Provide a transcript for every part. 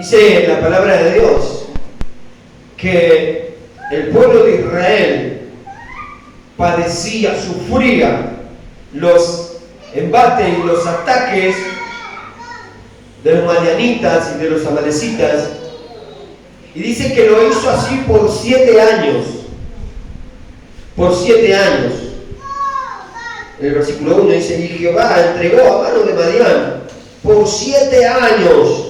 Dice la palabra de Dios que el pueblo de Israel padecía, sufría los embates y los ataques de los madianitas y de los amalecitas, y dice que lo hizo así por 7 años. Por 7 años. En el versículo 1 dice: y Jehová entregó a mano de Madián por 7 años.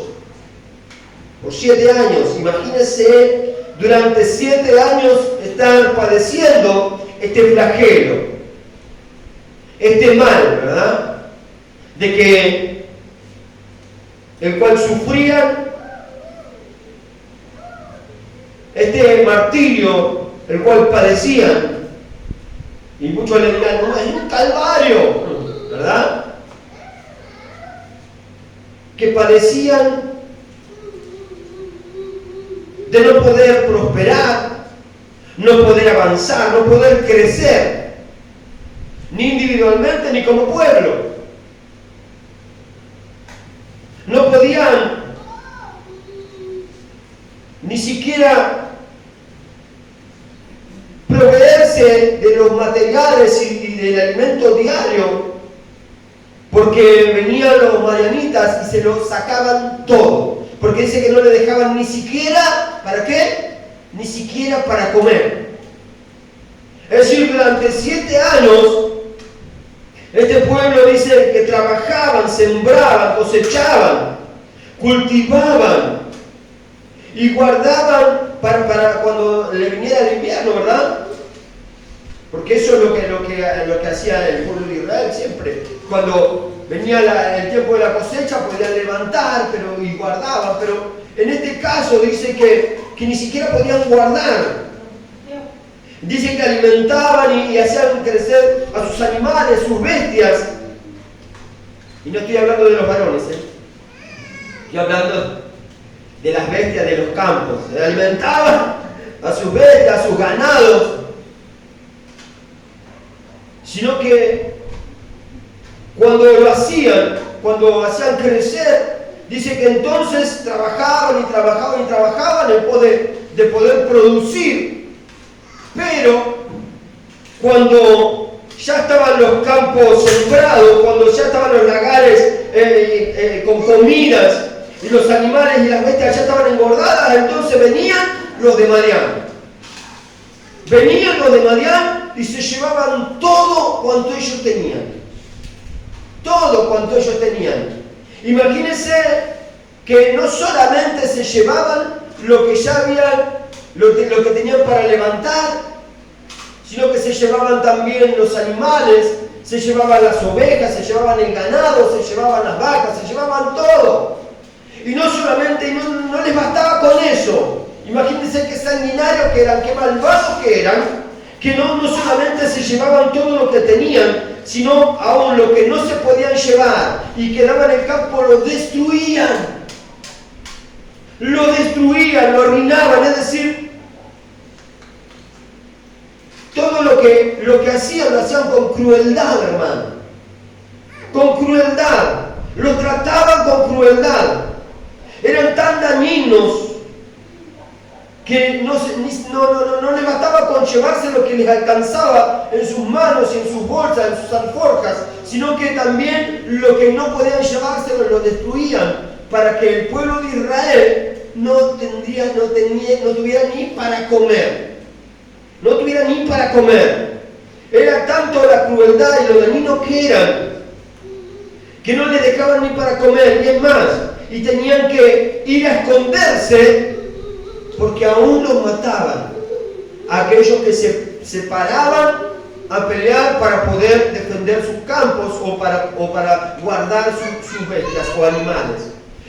Por 7 años. Imagínense, durante 7 años estar padeciendo este flagelo, este mal, ¿verdad? De que el cual sufrían, este martirio, el cual padecían. Y muchos le dirán: no, es un calvario, ¿verdad? Que padecían de no poder prosperar, no poder avanzar, no poder crecer, ni individualmente ni como pueblo. No podían ni siquiera proveerse de los materiales y del alimento diario, porque venían los madianitas y se los sacaban todo. Porque dice que no le dejaban ni siquiera, ¿para qué? Ni siquiera para comer. Es decir, durante 7 años, este pueblo dice que trabajaban, sembraban, cosechaban, cultivaban y guardaban para cuando le viniera el invierno, ¿verdad? Porque eso es lo que hacía el pueblo de Israel siempre. Cuando venía el tiempo de la cosecha, podían levantar y guardaban, pero en este caso dice que ni siquiera podían guardar. Dice que alimentaban y hacían crecer a sus animales, sus bestias. Y no estoy hablando de los varones, estoy hablando de las bestias de los campos. Alimentaban a sus bestias, a sus ganados. Sino que cuando lo hacían, cuando hacían crecer, dice que entonces trabajaban y trabajaban y trabajaban en pos de poder producir. Pero cuando ya estaban los campos sembrados, cuando ya estaban los lagares con comidas y los animales y las bestias ya estaban engordadas, entonces venían los de Madián. Venían los de Madián y se llevaban todo cuanto ellos tenían. Todo cuanto ellos tenían. Imagínense que no solamente se llevaban lo que ya habían, lo que tenían para levantar, sino que se llevaban también los animales, se llevaban las ovejas, se llevaban el ganado, se llevaban las vacas, se llevaban todo. Y no solamente, no les bastaba con eso. Imagínense qué sanguinarios que eran, qué malvados que eran, que no solamente se llevaban todo lo que tenían, sino aún lo que no se podían llevar y quedaba en el campo lo destruían. Lo destruían, lo arruinaban, es decir, todo lo que hacían, lo hacían con crueldad, hermano. Con crueldad. Los trataban con crueldad. Eran tan dañinos que no les bastaba con llevarse lo que les alcanzaba en sus manos y en sus bolsas, en sus alforjas, sino que también lo que no podían llevarse lo destruían, para que el pueblo de Israel no tuviera ni para comer. No tuviera ni para comer. Era tanto la crueldad y lo dañinos que eran, que no les dejaban ni para comer, y es más, y tenían que ir a esconderse, porque aún los mataban a aquellos que se paraban a pelear para poder defender sus campos o para guardar sus bestias o animales.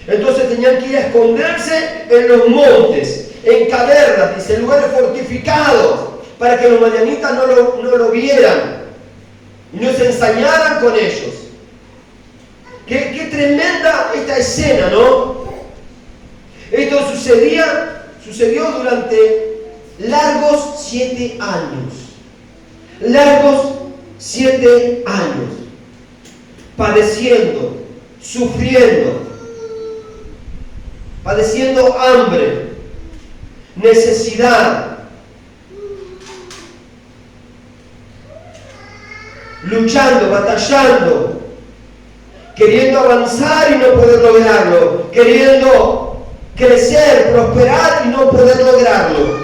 Entonces tenían que ir a esconderse en los montes, en cavernas, dice, en lugares fortificados, para que los madianitas no lo vieran y no se ensañaran con ellos. Qué tremenda esta escena, ¿no? Esto sucedió durante largos 7 años. Largos 7 años. Padeciendo, sufriendo. padeciendo hambre, necesidad, luchando, batallando, queriendo avanzar y no poder lograrlo, queriendo crecer, prosperar y no poder lograrlo.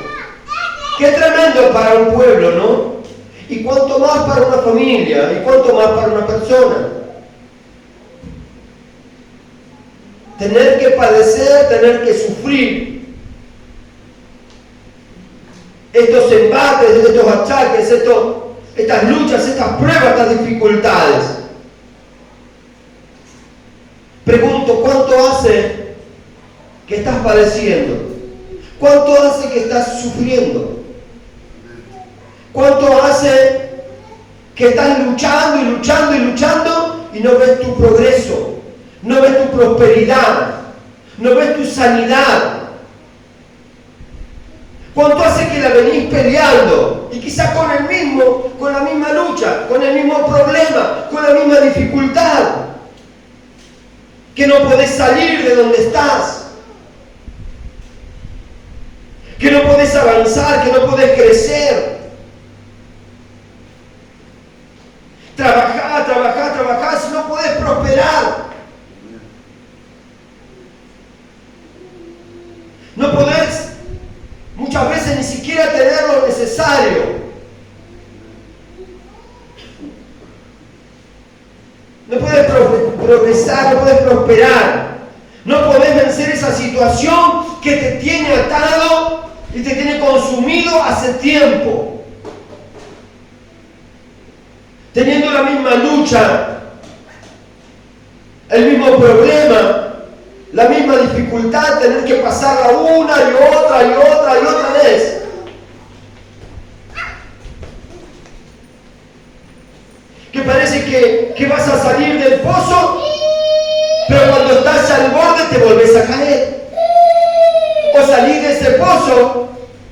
Qué tremendo para un pueblo, ¿no? Y cuánto más para una familia, y cuánto más para una persona. Tener que padecer, tener que sufrir estos embates, estos achaques, estas luchas, estas pruebas, estas dificultades. Pregunto, ¿cuánto hace que estás padeciendo? ¿Cuánto hace que estás sufriendo? ¿Cuánto hace que estás luchando y luchando y luchando y no ves tu progreso? No ves tu prosperidad, no ves tu sanidad. ¿Cuánto hace que la venís peleando? Y quizás con la misma lucha, con el mismo problema, con la misma dificultad. Que no podés salir de donde estás. Que no podés avanzar, que no podés crecer. Trabajá, si no podés prosperar. No podés muchas veces ni siquiera tener lo necesario. No podés progresar, no podés prosperar. No podés vencer esa situación que te tiene atado y te tiene consumido hace tiempo. Teniendo la misma lucha, el mismo problema, la misma dificultad, tener que pasarla una y otra vez. Que parece que vas a salir del pozo, pero cuando estás al borde te volvés a caer. O salís de ese pozo,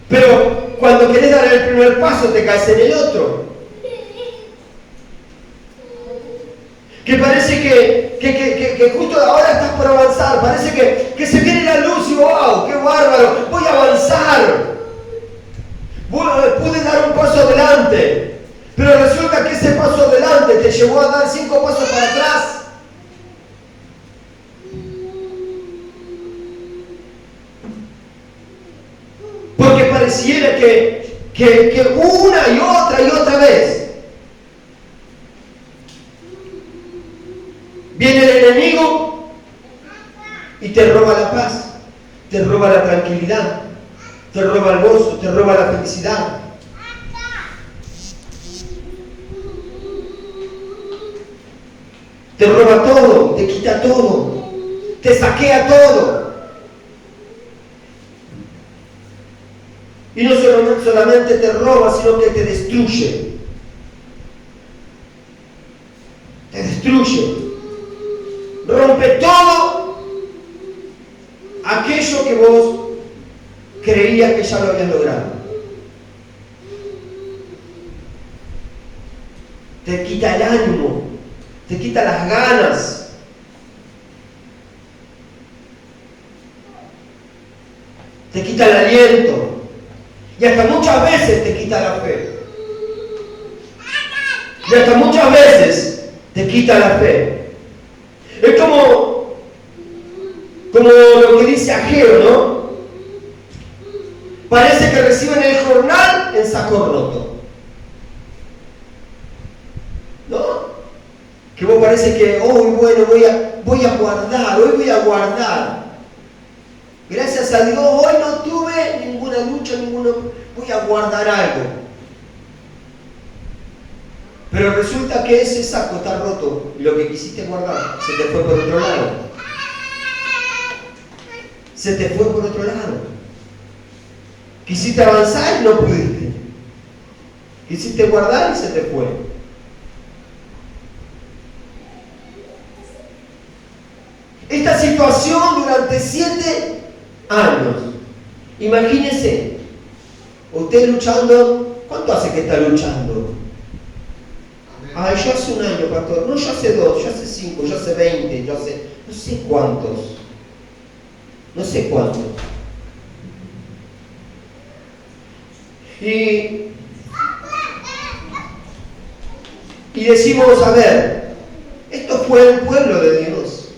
pero cuando querés dar el primer paso te caes en el otro. Que parece que justo ahora estás por avanzar, parece que se viene la luz y ¡wow! ¡Qué bárbaro! Voy a avanzar. Pude dar un paso adelante, pero resulta que ese paso adelante te llevó a dar 5 pasos para atrás. Porque pareciera que una y otra vez viene el enemigo y te roba la paz, te roba la tranquilidad, te roba el gozo, te roba la felicidad. Te roba todo, te quita todo, te saquea todo. Y no solamente te roba, sino que te destruye. Te destruye. Rompe todo aquello que vos creías que ya lo habías logrado. Te quita el ánimo, te quita las ganas. Te quita el aliento. Y hasta muchas veces te quita la fe. Y hasta muchas veces te quita la fe. Es como lo que dice Ageo, ¿no? Parece que reciben el jornal en saco roto. ¿No? Que vos parece que, bueno, voy a guardar, hoy voy a guardar. Gracias a Dios, hoy no tuve ninguna lucha, voy a guardar algo. Pero resulta que ese saco está roto y lo que quisiste guardar se te fue por otro lado. Se te fue por otro lado. Quisiste avanzar y no pudiste. Quisiste guardar y se te fue. Esta situación durante 7 años. Imagínese, usted luchando, ¿cuánto hace que está luchando? Ay, yo hace 1 año, pastor. No, yo hace 2, yo hace 5, yo hace 20, yo hace no sé cuántos. no sé cuánto. Y decimos, a ver, esto fue el pueblo de Dios.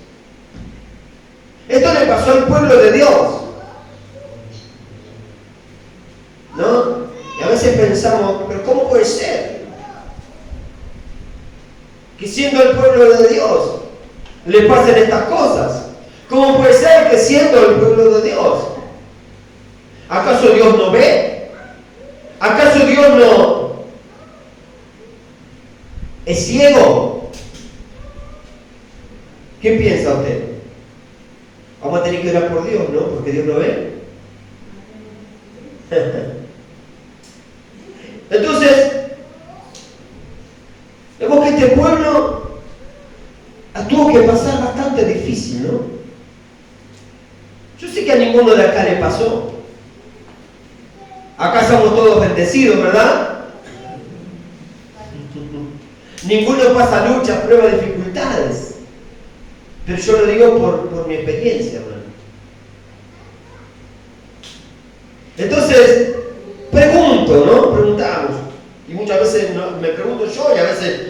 Esto le pasó al pueblo de Dios. ¿No? Y a veces pensamos, pero ¿cómo puede ser que siendo el pueblo de Dios le pasen estas cosas? ¿Cómo puede ser que siendo el pueblo de Dios? ¿Acaso Dios no ve? ¿Acaso Dios no es ciego? ¿Qué piensa usted? Vamos a tener que orar por Dios, ¿no? Porque Dios no ve. Entonces, vemos que este pueblo tuvo que pasar bastante difícil, ¿no? Yo sé que a ninguno de acá le pasó. Acá somos todos bendecidos, ¿verdad? Ninguno pasa luchas, pruebas, dificultades. Pero yo lo digo por mi experiencia, hermano. Entonces, pregunto, ¿no? Preguntamos. Y muchas veces me pregunto yo y a veces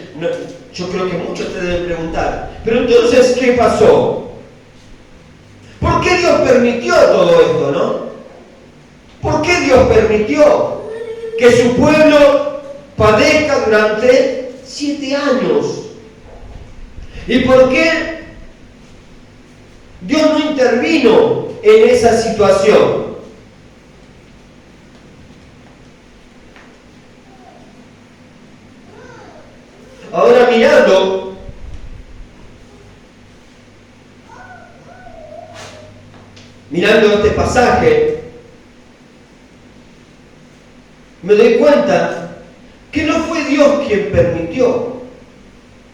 yo creo que muchos te deben preguntar. Pero entonces, ¿qué pasó? ¿Por qué Dios permitió todo esto, no? ¿Por qué Dios permitió que su pueblo padezca durante 7 años? ¿Y por qué Dios no intervino en esa situación? Ahora mirando este pasaje, me doy cuenta que no fue Dios quien permitió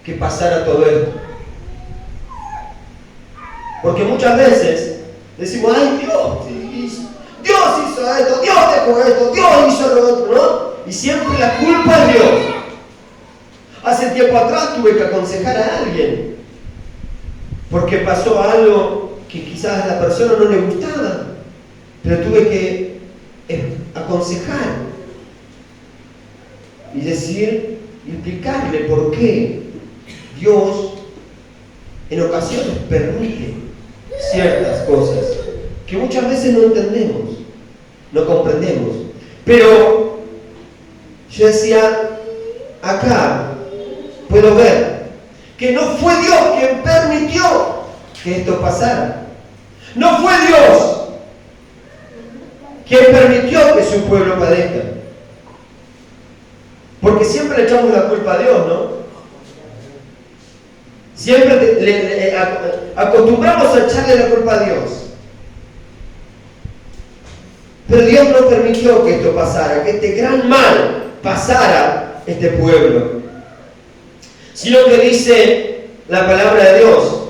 que pasara todo esto. Porque muchas veces decimos, ay, Dios hizo esto, Dios dejó esto, Dios hizo lo otro, ¿no? Y siempre la culpa es Dios. Hace tiempo atrás tuve que aconsejar a alguien porque pasó algo que quizás a la persona no le gustaba, pero tuve que aconsejar y decir, explicarle por qué Dios en ocasiones permite ciertas cosas que muchas veces no entendemos, no comprendemos. Pero yo decía, acá puedo ver que no fue Dios quien permitió que esto pasara. No fue Dios quien permitió que su pueblo padezca. Porque siempre le echamos la culpa a Dios, ¿no? Siempre acostumbramos a echarle la culpa a Dios. Pero Dios no permitió que esto pasara, que este gran mal pasara este pueblo. Sino que dice la palabra de Dios,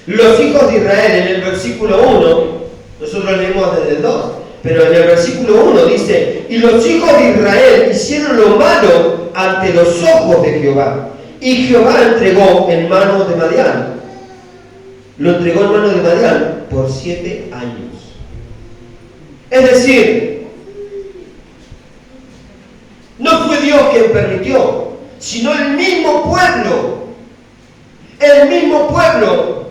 los hijos de Israel, en el versículo 1, nosotros leemos desde el 2, pero en el versículo 1 dice, y los hijos de Israel hicieron lo malo ante los ojos de Jehová, y Jehová entregó en manos de Madián. Lo entregó en manos de Madián por 7 años. Es decir, no fue Dios quien permitió, sino el mismo pueblo. El mismo pueblo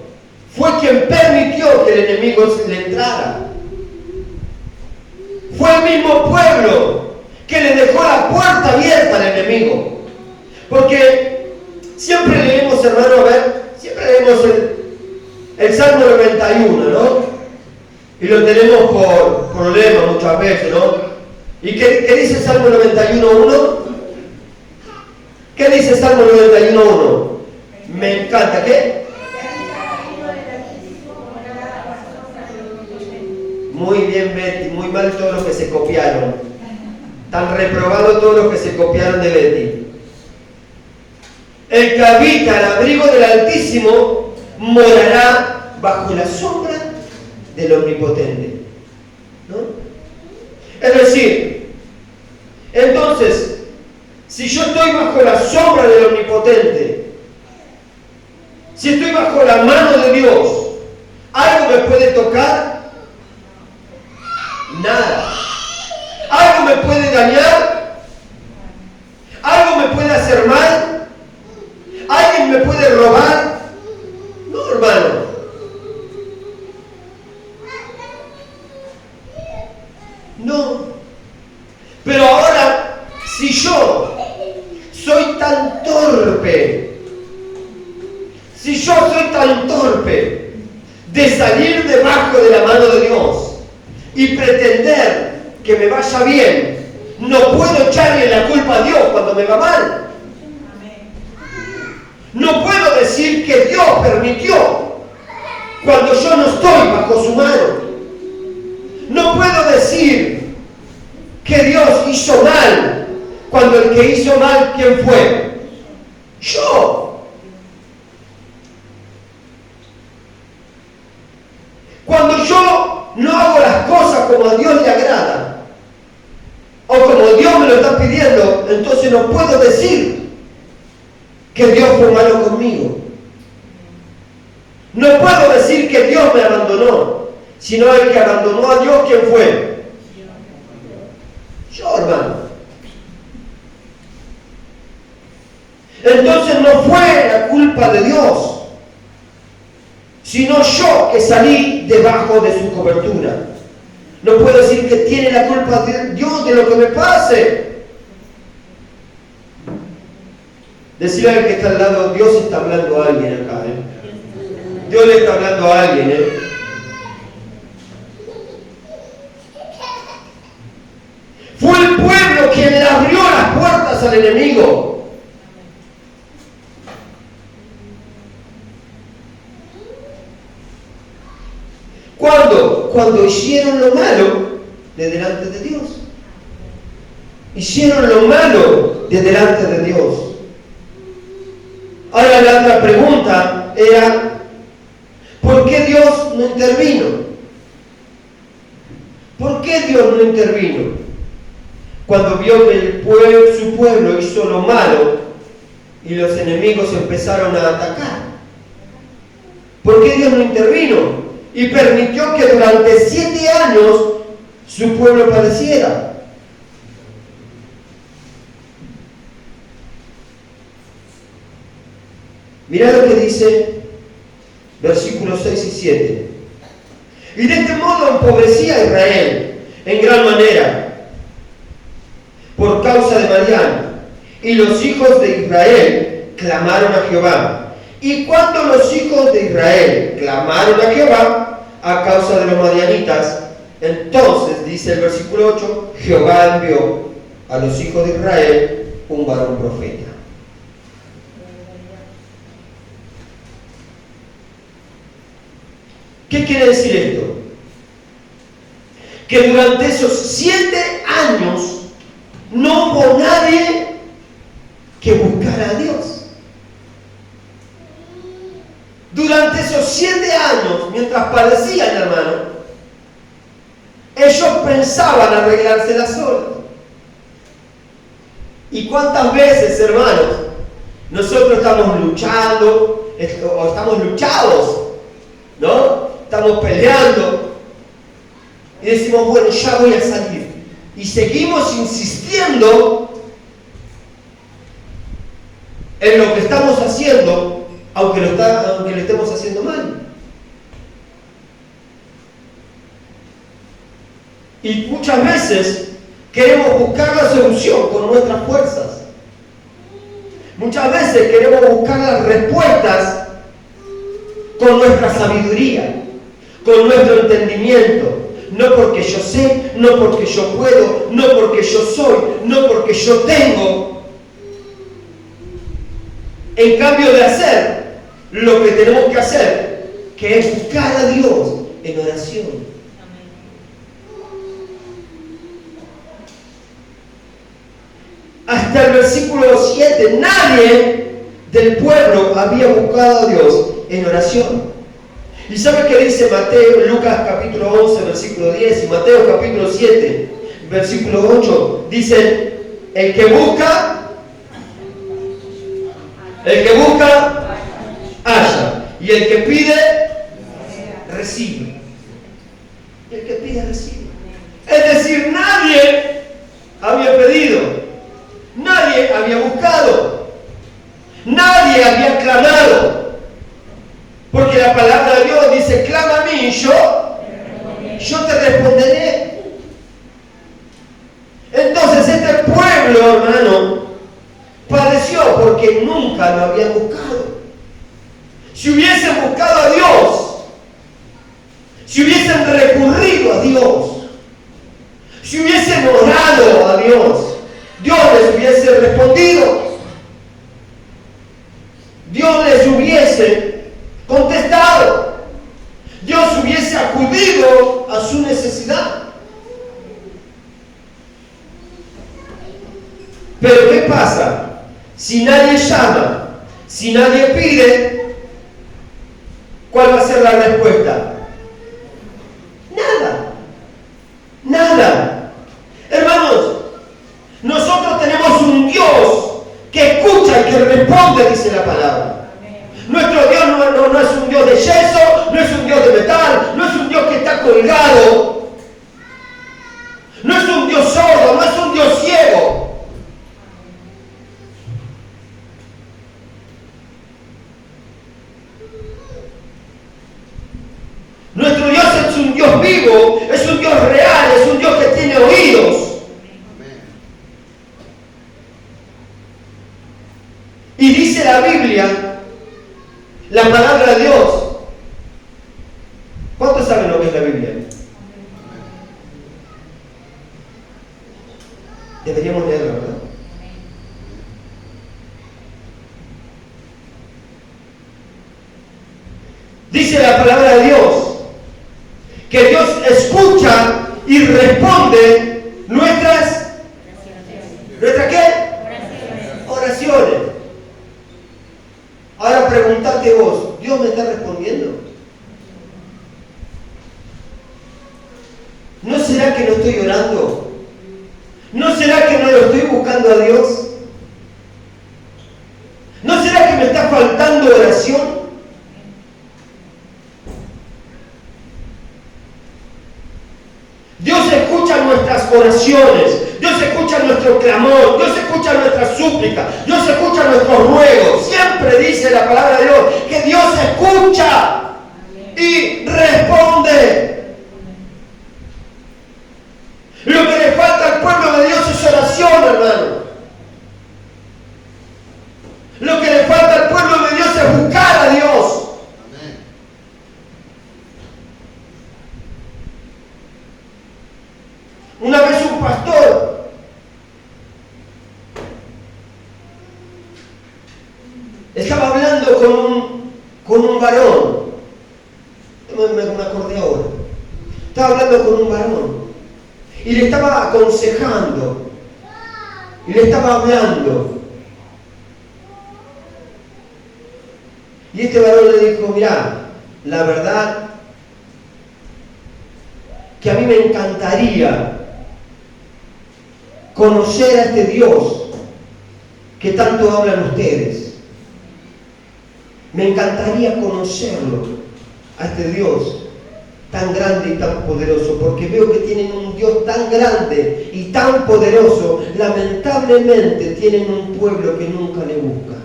fue quien permitió que el enemigo le entrara. Fue el mismo pueblo que le dejó la puerta abierta al enemigo. Porque siempre leemos, hermano, a ver, siempre leemos el Salmo 91, ¿no? Y lo tenemos por problema muchas veces, ¿no? ¿Y qué dice el Salmo 91.1? ¿Qué dice el Salmo 91.1? Me encanta, ¿qué? Muy bien, Betty, muy mal todos los que se copiaron. Tan reprobados todos los que se copiaron de Betty. El que habita al abrigo del Altísimo morará bajo la sombra del Omnipotente, ¿no? Es decir, entonces, si yo estoy bajo la sombra del Omnipotente, si estoy bajo la mano de Dios, ¿algo me puede tocar? No. Pero ahora, si yo soy tan torpe, si yo soy tan torpe de salir debajo de la mano de Dios y pretender que me vaya bien, no puedo echarle la culpa a Dios cuando me va mal. No puedo decir que Dios permitió cuando yo no estoy bajo su mano. No puedo decir que Dios hizo mal cuando el que hizo mal, ¿quién fue? Yo. Cuando yo no hago las cosas como a Dios le agrada, o como Dios me lo está pidiendo, entonces no puedo decir que Dios fue malo conmigo. No puedo decir que Dios me abandonó, sino el que abandonó a Dios, ¿quién fue? Yo, hermano. Entonces no fue la culpa de Dios, sino yo que salí debajo de su cobertura. No puedo decir que tiene la culpa de Dios de lo que me pase. Decirle al que está al lado, Dios está hablando a alguien acá, Dios le está hablando a alguien, Fue el pueblo quien le abrió las puertas al enemigo. Cuando hicieron lo malo de delante de Dios. Hicieron lo malo de delante de Dios. Ahora la otra pregunta era, ¿por qué Dios no intervino? ¿Por qué Dios no intervino? Cuando vio que su pueblo hizo lo malo y los enemigos empezaron a atacar. ¿Por qué Dios no intervino? Y permitió que durante 7 años su pueblo padeciera. Mirá lo que dice versículos 6 y 7. Y de este modo empobrecía a Israel en gran manera por causa de Madián. Y los hijos de Israel clamaron a Jehová. Y cuando los hijos de Israel clamaron a Jehová a causa de los madianitas, entonces, dice el versículo 8, Jehová envió a los hijos de Israel un varón profeta. ¿Qué quiere decir esto? Que durante esos 7 años no hubo nadie que buscara a Dios. Durante esos 7 años, mientras padecían, hermano, ellos pensaban arreglárselas solos. ¿Y cuántas veces, hermanos, nosotros estamos luchando, o estamos luchados, ¿no? Estamos peleando y decimos, bueno, ya voy a salir. Y seguimos insistiendo en lo que estamos haciendo, aunque lo estemos haciendo mal. Y muchas veces queremos buscar la solución con nuestras fuerzas. Muchas veces queremos buscar las respuestas con nuestra sabiduría, con nuestro entendimiento. No porque yo sé, no porque yo puedo, no porque yo soy, no porque yo tengo. En cambio de hacer lo que tenemos que hacer, que es buscar a Dios en oración. Hasta el versículo 7, nadie del pueblo había buscado a Dios en oración. ¿Y sabe qué dice Mateo, Lucas capítulo 11, versículo 10 y Mateo capítulo 7, versículo 8? Dice, el que busca, halla, y el que pide, recibe. El que pide, recibe. Es decir, nadie había pedido, nadie había buscado, nadie había clamado. Porque la palabra de Dios dice, clama a mí y yo te responderé. hermano, padeció porque nunca lo habían buscado. Si hubiesen buscado a Dios, si hubiesen recurrido a Dios, si hubiesen orado a Dios, Dios les hubiese respondido. Dios les hubiese contestado. Dios hubiese acudido a su necesidad. Pero ¿qué pasa? Si nadie llama, si nadie pide, ¿cuál va a ser la respuesta? Nada. Nada. Hermanos, nosotros tenemos un Dios que escucha y que responde, dice la palabra. Nuestro Dios no es un Dios de yeso, no es un Dios de metal, no es un Dios que está colgado, no es un Dios sordo, no es un Dios ciego. Nuestro Dios es un Dios vivo, es un Dios real, es un Dios que tiene oídos. Y dice la Biblia, la palabra de Dios. ¿Cuántos saben lo que es la Biblia? Deberíamos leerla, ¿verdad? Dice la palabra de Dios que Dios escucha y responde nuestras ¿qué? Oraciones. Ahora preguntate vos, ¿Dios me está respondiendo? ¿No será que no estoy orando? ¿No será que no lo estoy buscando a Dios? ¿No será que me está faltando oración? Dios escucha nuestras oraciones, Dios escucha nuestro clamor, Dios escucha nuestra súplica, Dios escucha nuestros ruegos. Siempre dice la palabra de Dios que Dios escucha y responde. Lo que le falta al pueblo de Dios es oración, hermano. Lo que le falta al pueblo de Dios es buscar a Dios. Una vez un pastor estaba hablando con un varón. Me acordé ahora. Estaba hablando con un varón y le estaba aconsejando y le estaba hablando. Y este varón le dijo: mirá, la verdad que a mí me encantaría conocer a este Dios que tanto hablan ustedes. Me encantaría conocerlo, a este Dios tan grande y tan poderoso, porque veo que tienen un Dios tan grande y tan poderoso. Lamentablemente tienen un pueblo que nunca le busca.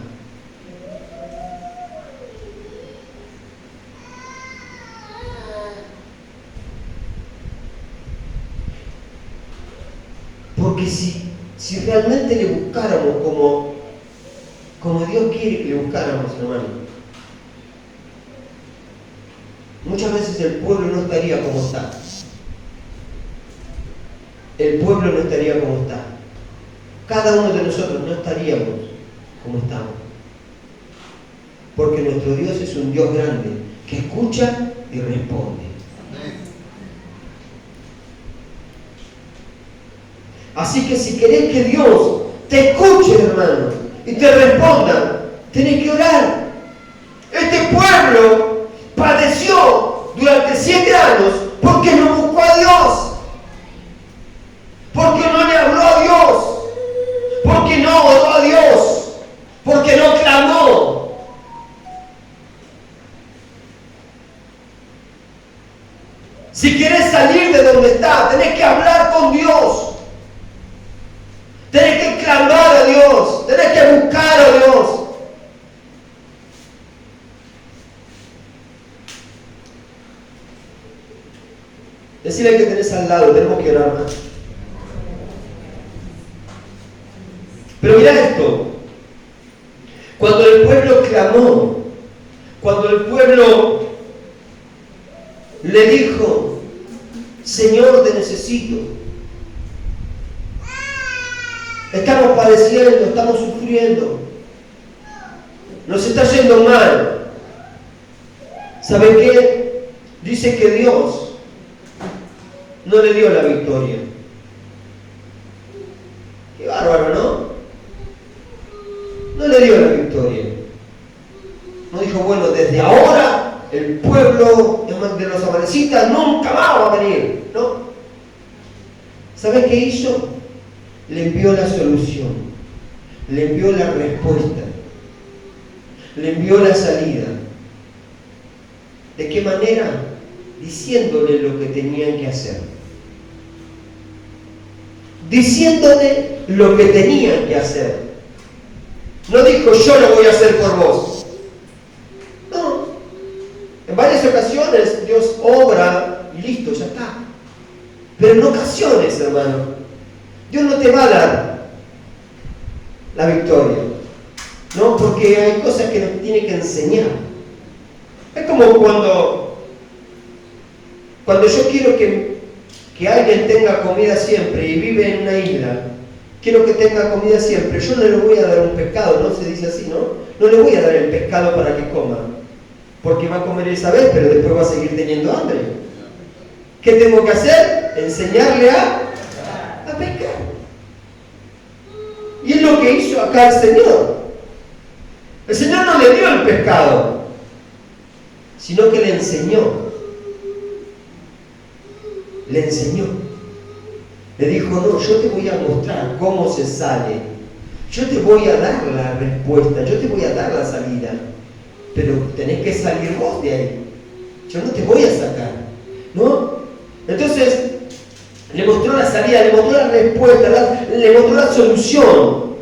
Porque si realmente le buscáramos como Dios quiere que le buscáramos, hermano, muchas veces el pueblo no estaría como está. El pueblo no estaría como está. Cada uno de nosotros no estaríamos como estamos. Porque nuestro Dios es un Dios grande que escucha y responde. Así que si querés que Dios te escuche, hermano, y te responda, tenés que orar. Este pueblo padeció durante 7 años porque no buscó a Dios, porque no le habló a Dios, porque no oró a Dios, porque no clamó. Si querés salir de donde estás, tenés que hablar con Dios. Tenés que clamar a Dios, tenés que buscar a Dios. Decirle que tenés al lado, tenemos que orar más. Pero mira esto, cuando el pueblo clamó, cuando el pueblo le dijo, Señor, te necesito, estamos padeciendo, estamos sufriendo, nos está yendo mal. ¿Sabe qué? Dice que Dios no le dio la victoria. Qué bárbaro, ¿no? No le dio la victoria. No dijo, bueno, desde ahora el pueblo de los amalecitas nunca más va a venir, ¿no? ¿Sabes qué hizo? Le envió la solución, le envió la respuesta, le envió la salida. ¿De qué manera? Diciéndole lo que tenían que hacer. Diciéndole lo que tenían que hacer. No dijo, yo lo voy a hacer por vos. No. En varias ocasiones Dios obra y listo, ya está. Pero en ocasiones, hermano, Dios no te va a dar la victoria, ¿no? Porque hay cosas que nos tiene que enseñar. Es como cuando yo quiero que alguien tenga comida siempre y vive en una isla, quiero que tenga comida siempre, yo no le voy a dar un pescado, ¿no? Se dice así, ¿no? No le voy a dar el pescado para que coma, porque va a comer esa vez, pero después va a seguir teniendo hambre. ¿Qué tengo que hacer? Enseñarle a pescar. Y es lo que hizo acá el Señor. El Señor no le dio el pescado, sino que le enseñó. Le enseñó. Le dijo, no, yo te voy a mostrar cómo se sale. Yo te voy a dar la respuesta, yo te voy a dar la salida. Pero tenés que salir vos de ahí. Yo no te voy a sacar, ¿no? Entonces, le mostró la salida, le mostró la respuesta, le mostró la solución.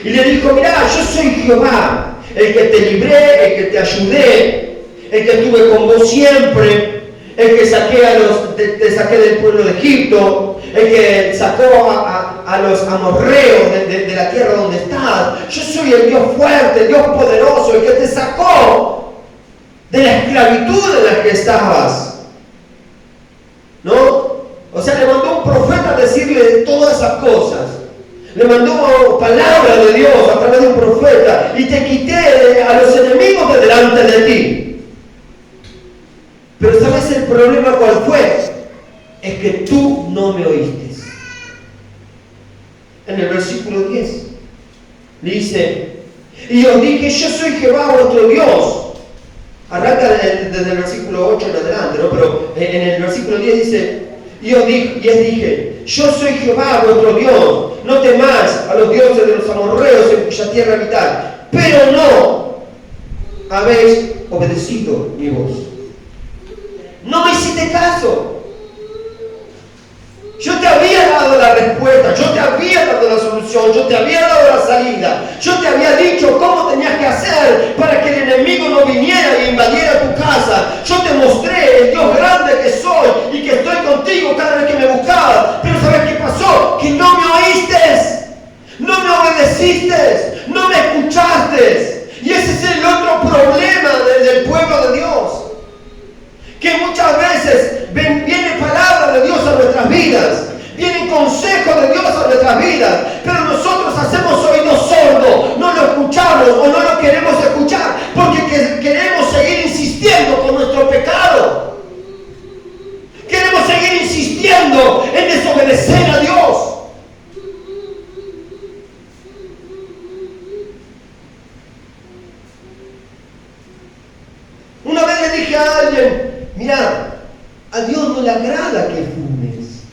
Y le dijo, mirá, yo soy Jehová, el que te libré, el que te ayudé, el que estuve con vos siempre, el que te saqué del pueblo de Egipto, el que sacó a los amorreos de la tierra donde estás. Yo soy el Dios fuerte, el Dios poderoso, el que te sacó de la esclavitud en la que estabas, ¿no? O sea, le mandó un profeta a decirle todas esas cosas. Le mandó palabra de Dios a través de un profeta y te quité a los enemigos de delante de ti. Pero ¿sabes el problema cuál fue? Es que tú no me oíste. En el versículo 10 le dice, y os dije, yo soy Jehová vuestro Dios. Arranca desde el versículo 8 en adelante, ¿no? Pero en el versículo 10 dice, y os dije, yo soy Jehová vuestro Dios, no temáis a los dioses de los amorreos en cuya tierra habitáis, pero no habéis obedecido mi voz. No me hiciste caso. Yo te había dado la respuesta, yo te había dado la solución, yo te había dado la salida, yo te había dicho cómo tenías que hacer para que el enemigo no viniera y invadiera tu casa. Yo te mostré el Dios grande que soy y que estoy contigo cada vez que me buscabas. Pero ¿sabes qué pasó? Que no me oíste, no me obedeciste, no me escuchaste. Y ese es el otro problema del pueblo de Dios. Que muchas veces viene palabra de Dios a nuestras vidas, vienen consejos de Dios a nuestras vidas, pero nosotros hacemos oídos sordos, no lo escuchamos o no lo queremos escuchar, porque queremos seguir insistiendo con nuestro pecado. Queremos seguir insistiendo en desobedecer a Dios. Una vez le dije a alguien, mira, a Dios no le agrada que fumes.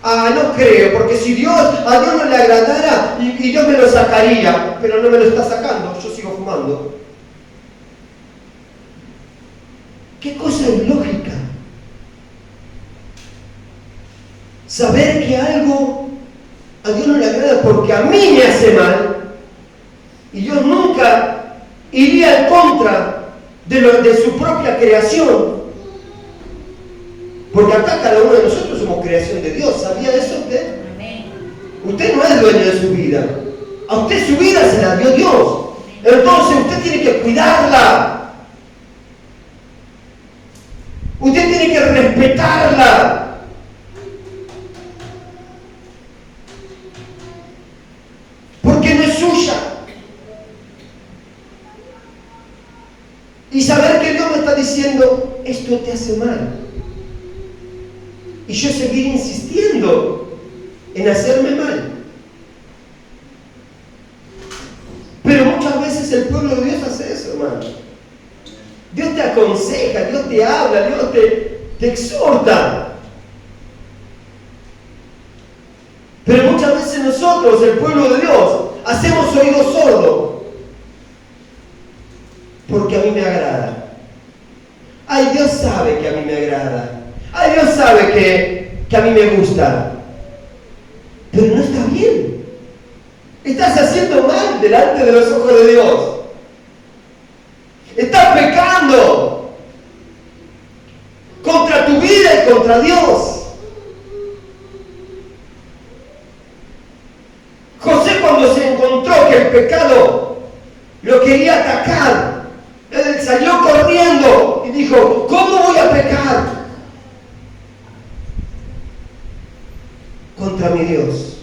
No creo, porque si a Dios no le agradara y Dios me lo sacaría, pero no me lo está sacando, yo sigo fumando. ¿Qué cosa es lógica? Saber que algo a Dios no le agrada porque a mí me hace mal y Dios nunca iría en contra de su propia creación. Porque acá cada uno de nosotros somos creación de Dios. ¿Sabía eso usted? Amén. Usted no es dueño de su vida. A usted su vida se la dio Dios. Entonces usted tiene que cuidarla. Usted tiene que respetarla. Porque no es suya. Y saber que Dios me está diciendo, esto te hace mal. Y yo seguir insistiendo en hacerme mal. Pero muchas veces el pueblo de Dios hace eso, hermano. Dios te aconseja, Dios te habla, Dios te exhorta. Pero muchas veces nosotros, el pueblo de Dios, hacemos oído sordo. Porque a mí me agrada. Ay, Dios sabe que a mí me agrada. Ay, Dios sabe que a mí me gusta. Pero no está bien. Estás haciendo mal delante de los ojos de Dios. Estás pecando contra tu vida y contra Dios. José, cuando se encontró que el pecado lo quería atacar, él salió corriendo y dijo, ¿cómo voy a pecar contra mi Dios?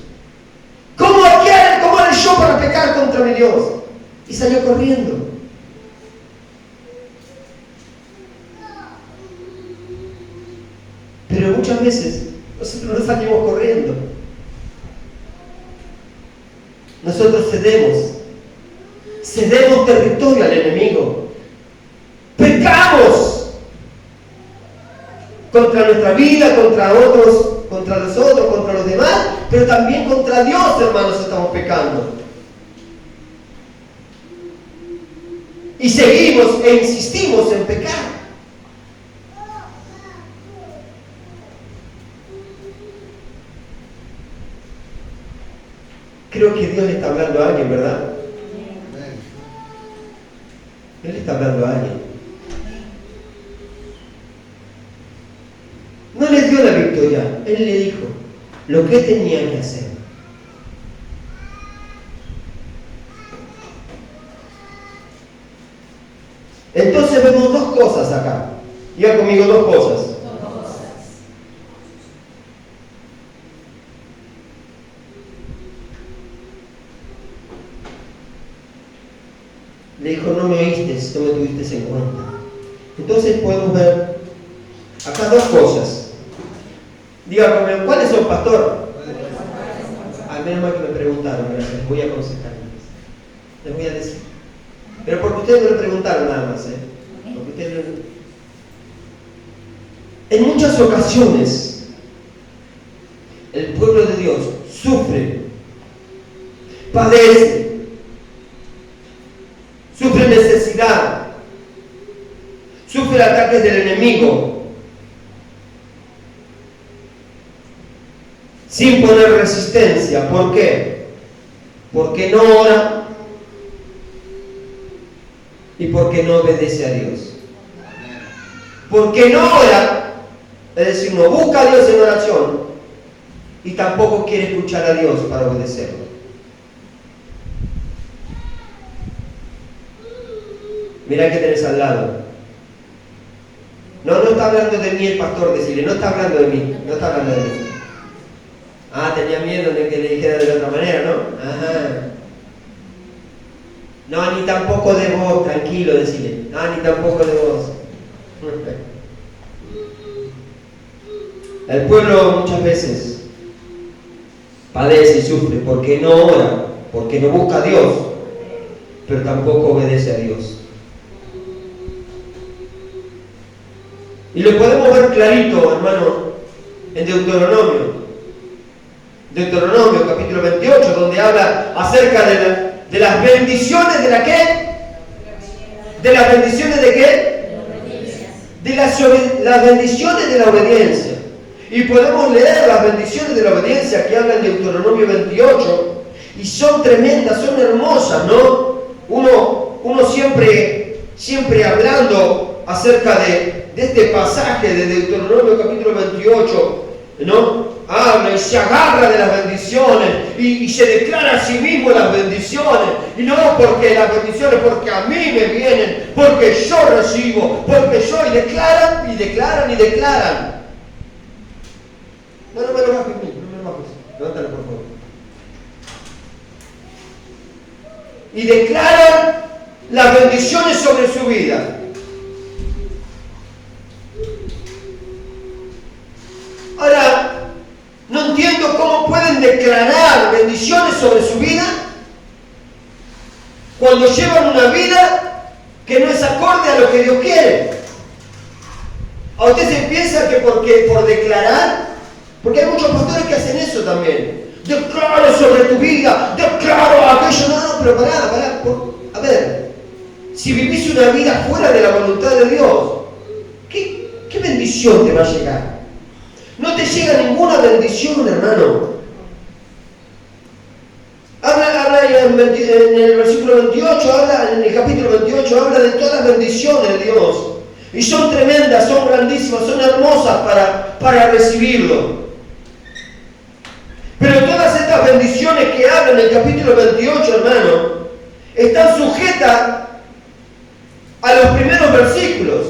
¿Cómo haré yo para pecar contra mi Dios? Y salió corriendo. Pero muchas veces nosotros no salimos corriendo. Nosotros cedemos territorio al enemigo. Pecamos contra nuestra vida, contra otros, contra nosotros, contra los demás, pero también contra Dios, hermanos, estamos pecando. Y seguimos e insistimos en pecar. Creo que Dios le está hablando a alguien, ¿verdad? Él le está hablando a alguien. No le dio la victoria, Él le dijo lo que tenía que hacer. Entonces vemos dos cosas acá. Diga conmigo dos cosas. Le dijo, no me oíste, no me tuviste en cuenta. Entonces podemos ver acá dos cosas. Diga conmigo, ¿cuáles son, pastor? Al menos mal que me preguntaron, les voy a aconsejar. Les voy a decir. Pero porque ustedes no le preguntaron nada más, Porque ustedes no... En muchas ocasiones, el pueblo de Dios sufre, padece, sufre necesidad, sufre ataques del enemigo, sin poner resistencia. ¿Por qué? Porque no ora y porque no obedece a Dios. Porque no ora, es decir, no busca a Dios en oración y tampoco quiere escuchar a Dios para obedecerlo. Mira que tenés al lado. No está hablando de mí el pastor, decirle, no está hablando de mí, no está hablando de mí. Ah, tenía miedo de que le dijera de la otra manera, ¿no? Ajá. No, ni tampoco de vos, tranquilo, decirle. Ah, ni tampoco de vos. El pueblo muchas veces padece y sufre porque no ora, porque no busca a Dios, pero tampoco obedece a Dios. Y lo podemos ver clarito, hermano, en Deuteronomio. Deuteronomio capítulo 28, donde habla acerca de las bendiciones de la ¿qué? ¿De las bendiciones de qué? De las bendiciones de la obediencia. Y podemos leer las bendiciones de la obediencia que habla en Deuteronomio 28, y son tremendas, son hermosas, ¿no? Uno siempre hablando acerca de este pasaje de Deuteronomio capítulo 28, ¿no? Habla y se agarra de las bendiciones y se declara a sí mismo las bendiciones. Y no porque las bendiciones, porque a mí me vienen, porque yo recibo, porque yo, y declaran, y declaran, y declaran. No me lo bajes, no me lo bajes. Levántalo, por favor. Y declaran las bendiciones sobre su vida. Ahora, no entiendo cómo pueden declarar bendiciones sobre su vida cuando llevan una vida que no es acorde a lo que Dios quiere. ¿A usted se piensa que por declarar? Porque hay muchos pastores que hacen eso también. Declaro sobre tu vida, declaro aquello. No, pero pará. A ver, si vivís una vida fuera de la voluntad de Dios, ¿qué bendición te va a llegar? No te llega ninguna bendición, hermano. Habla en el versículo 28, en el capítulo 28, habla de todas las bendiciones de Dios. Y son tremendas, son grandísimas, son hermosas para recibirlo. Pero todas estas bendiciones que habla en el capítulo 28, hermano, están sujetas a los primeros versículos.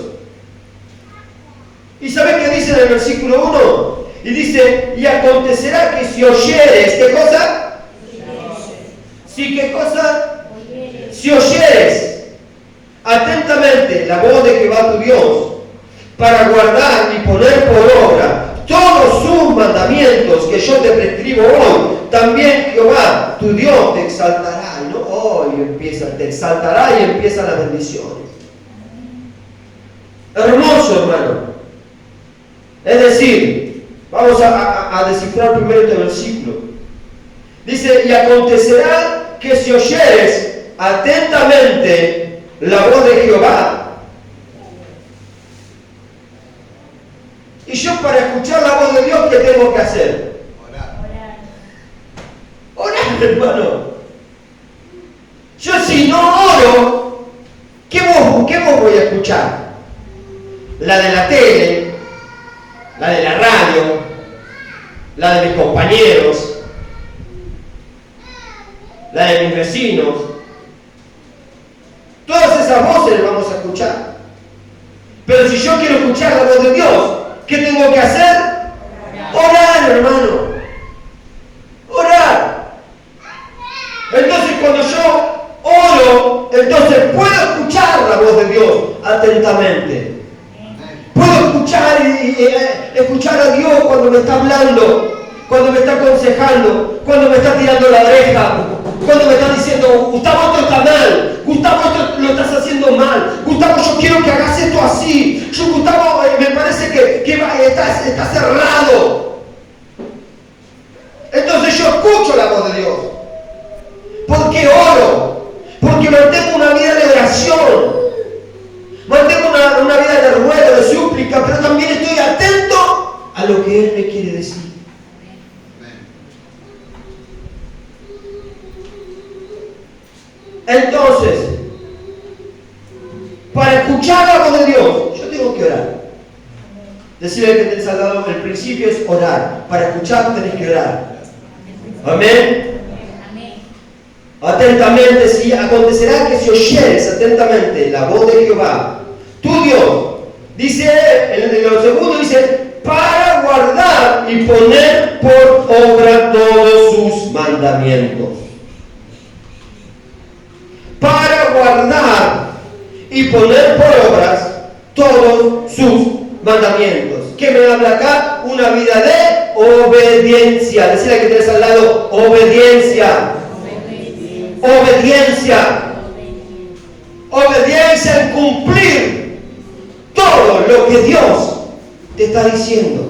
¿Y sabes qué dice en el versículo 1? Y dice, y acontecerá que si oyeres, ¿qué cosa? Sí, ¿qué cosa? Si oyeres atentamente la voz de Jehová tu Dios, para guardar y poner por obra todos sus mandamientos que yo te prescribo hoy, también Jehová tu Dios te exaltará. Y no hoy te exaltará y empiezan las bendiciones. Hermoso, hermano. Es decir, vamos a descifrar primero este versículo. Dice, y acontecerá que si oyeres atentamente la voz de Jehová. Y yo para escuchar la voz de Dios, ¿qué tengo que hacer? Orar, hermano. Yo si no oro, ¿qué voz voy a escuchar? La de la tele, la de la radio, la de mis compañeros, la de mis vecinos. Todas esas voces las vamos a escuchar. Pero si yo quiero escuchar la voz de Dios, ¿qué tengo que hacer? Orar, hermano. Orar. Entonces cuando yo oro, entonces puedo escuchar la voz de Dios atentamente. Puedo escuchar a Dios cuando me está hablando, cuando me está aconsejando, cuando me está tirando la oreja, cuando me está diciendo, Gustavo, esto está mal, Gustavo, esto lo estás haciendo mal, Gustavo, yo quiero que hagas esto así, Gustavo, me parece que está cerrado. Entonces yo escucho la voz de Dios, porque oro, porque mantengo una vida de oración, mantengo una vida de ruego, de súplica, pero también estoy atento a lo que Él me quiere decir. Entonces, para escuchar la voz de Dios, yo tengo que orar. Decirle que tenés al lado, el principio es orar. Para escuchar tenés que orar. Amén. Atentamente, si acontecerá que si oyeres atentamente la voz de Jehová, tu Dios, dice, en lo segundo dice, para guardar y poner por obra todos sus mandamientos. Para guardar y poner por obras todos sus mandamientos. ¿Qué me habla acá? Una vida de obediencia. Decirle que tienes al lado, obediencia. Obediencia. Obediencia en cumplir todo lo que Dios te está diciendo.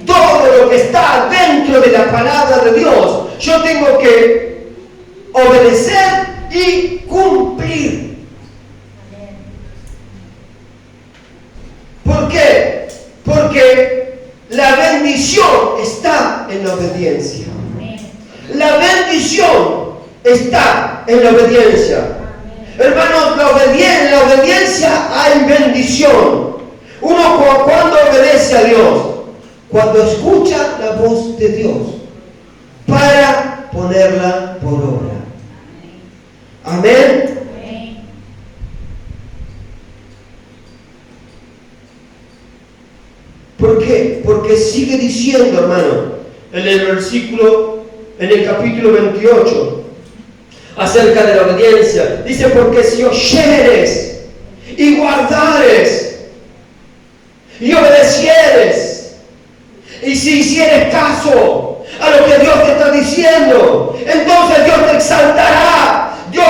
Todo lo que está dentro de la palabra de Dios. Yo tengo que obedecer y cumplir. ¿Por qué? Porque la bendición está en la obediencia. La bendición está en la obediencia. Hermanos, en la obediencia hay bendición. Uno cuando obedece a Dios, cuando escuchan la voz de Dios para ponerla por obra. Amén. ¿Por qué? Porque sigue diciendo, hermano, en el capítulo 28, acerca de la obediencia. Dice, porque si oyeres y guardares y obedecieres, y si hicieres caso a lo que Dios te está diciendo, entonces Dios te exaltará, Dios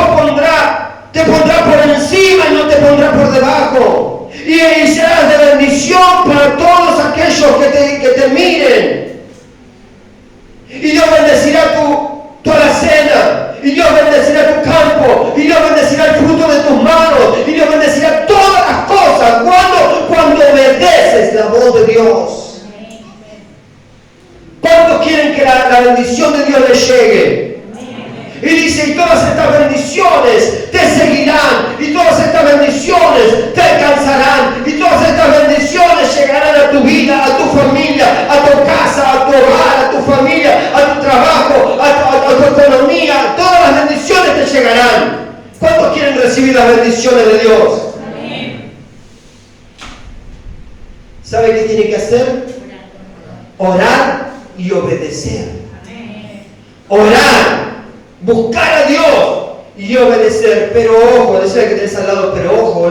te pondrá por encima y no te pondrá por debajo, y serás de bendición para todos aquellos que te miren, y Dios bendecirá tu alacena, y Dios bendecirá tu campo, y Dios bendecirá el fruto de tus manos, y Dios bendecirá todas las cosas cuando obedeces la voz de Dios. ¿Cuántos quieren que la bendición de Dios les llegue? Y dice, y todas estas bendiciones te seguirán, y todas estas bendiciones te alcanzarán, y todas estas bendiciones llegarán a tu vida, a tu familia, a tu casa, a tu hogar, a tu familia, a tu trabajo, a tu economía. Todas las bendiciones te llegarán. ¿Cuántos quieren recibir las bendiciones de Dios? Amén. ¿Sabe qué tiene que hacer? Orar y obedecer. Amén. Orar, buscar a Dios y obedecer. Pero ojo, decía que tenés al lado, pero ojo,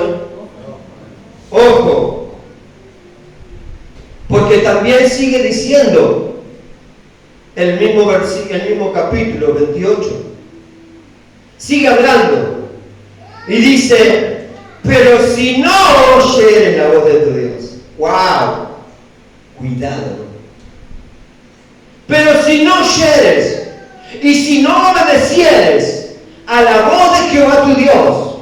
ojo. Porque también sigue diciendo el mismo capítulo 28. Sigue hablando y dice, pero si no oyeres la voz de tu Dios. ¡Wow! Cuidado. Pero si no oyeres y si no obedecieres a la voz de Jehová tu Dios,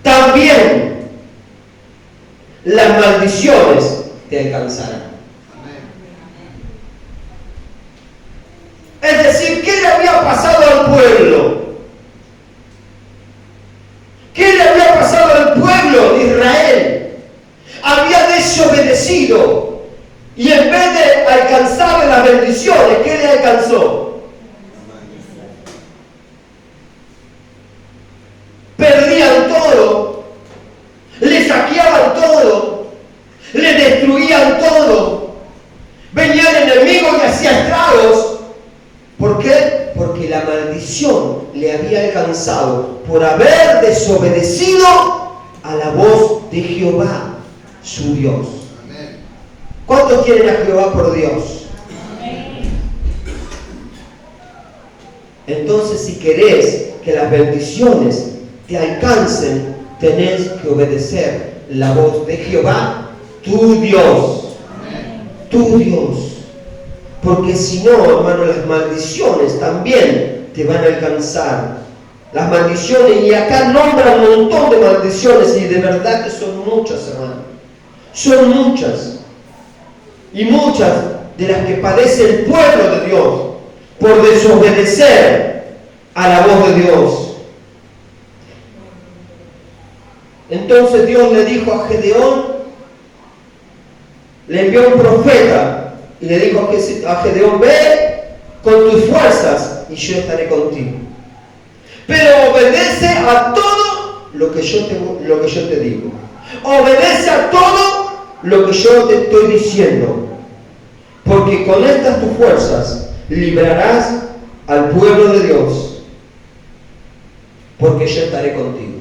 también las maldiciones te alcanzarán. Es decir, ¿qué le había pasado al pueblo? ¿Qué le había pasado al pueblo de Israel? Había desobedecido y en vez de alcanzarle las bendiciones, ¿qué le alcanzó? Perdían todo, le saqueaban todo, le destruían todo, venía el enemigo y hacía estragos. ¿Por qué? Porque la maldición le había alcanzado por haber desobedecido a la voz de Jehová, su Dios. Amén. ¿Cuántos quieren a Jehová por Dios? Amén. Entonces, si querés que las bendiciones te alcancen, tenés que obedecer la voz de Jehová, tu Dios. Amén. Tu Dios. Porque si no, hermano, las maldiciones también te van a alcanzar. Las maldiciones, y acá nombra un montón de maldiciones, y de verdad que son muchas, hermano. Son muchas. Y muchas de las que padece el pueblo de Dios por desobedecer a la voz de Dios. Entonces Dios le dijo a Gedeón, le envió un profeta, y le dijo a Gedeón, ve con tus fuerzas y yo estaré contigo. Pero obedece a todo lo que yo te digo. Obedece a todo lo que yo te estoy diciendo. Porque con estas tus fuerzas librarás al pueblo de Dios. Porque yo estaré contigo.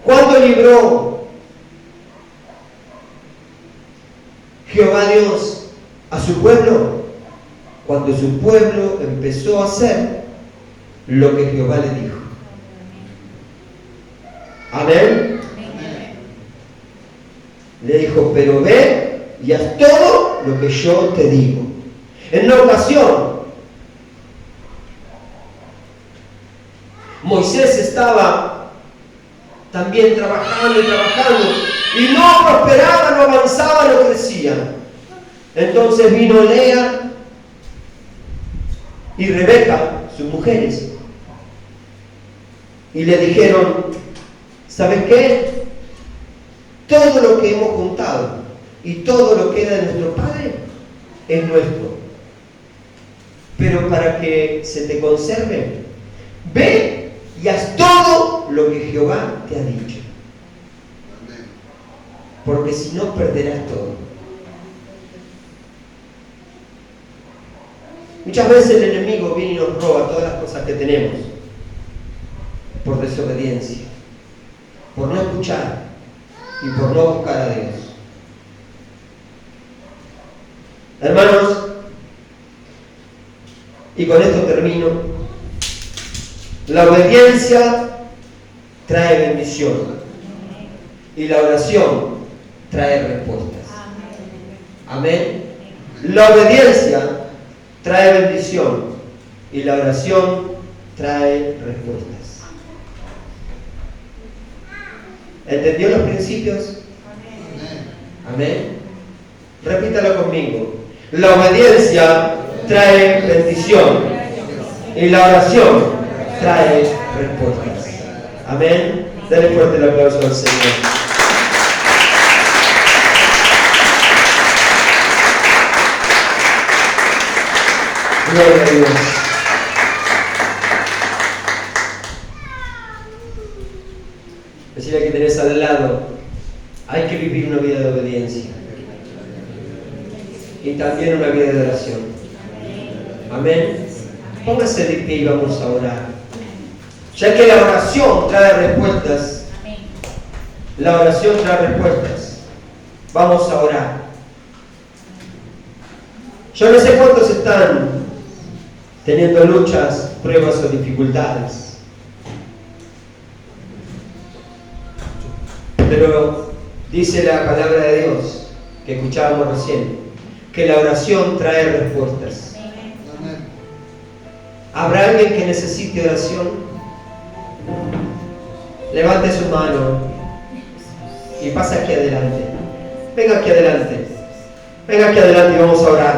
¿Cuándo libró Jehová Dios a su pueblo? Cuando su pueblo empezó a hacer lo que Jehová le dijo. Amén. Le dijo, pero ve y haz todo lo que yo te digo. En una ocasión, Moisés estaba también trabajando y no prosperaba, no avanzaba, no crecía. Entonces vino Lea y Rebeca, sus mujeres, y le dijeron, ¿sabes qué? Todo lo que hemos juntado y todo lo que era de nuestro Padre es nuestro. Pero para que se te conserve, ve y haz todo lo que Jehová te ha dicho. Porque si no, perderás todo. Muchas veces el enemigo viene y nos roba todas las cosas que tenemos por desobediencia, por no escuchar y por no buscar a Dios. Hermanos, y con esto termino, la obediencia trae bendición y la oración trae respuestas. Amén. La obediencia trae bendición y la oración trae respuestas. ¿Entendió los principios? Amén. Repítalo conmigo. La obediencia trae bendición y la oración trae respuestas. Amén. Dale fuerte el aplauso al Señor. Gloria a Dios. Decirle que tenés al lado, hay que vivir una vida de obediencia y también una vida de oración. Amén. Póngase de pie y vamos a orar. Ya que la oración trae respuestas, la oración trae respuestas. Vamos a orar. Yo no sé cuántos están teniendo luchas, pruebas o dificultades, pero dice la palabra de Dios que escuchábamos recién, que la oración trae respuestas. ¿Habrá alguien que necesite oración? Levante su mano y pasa aquí adelante. Venga aquí adelante. Venga aquí adelante y vamos a orar.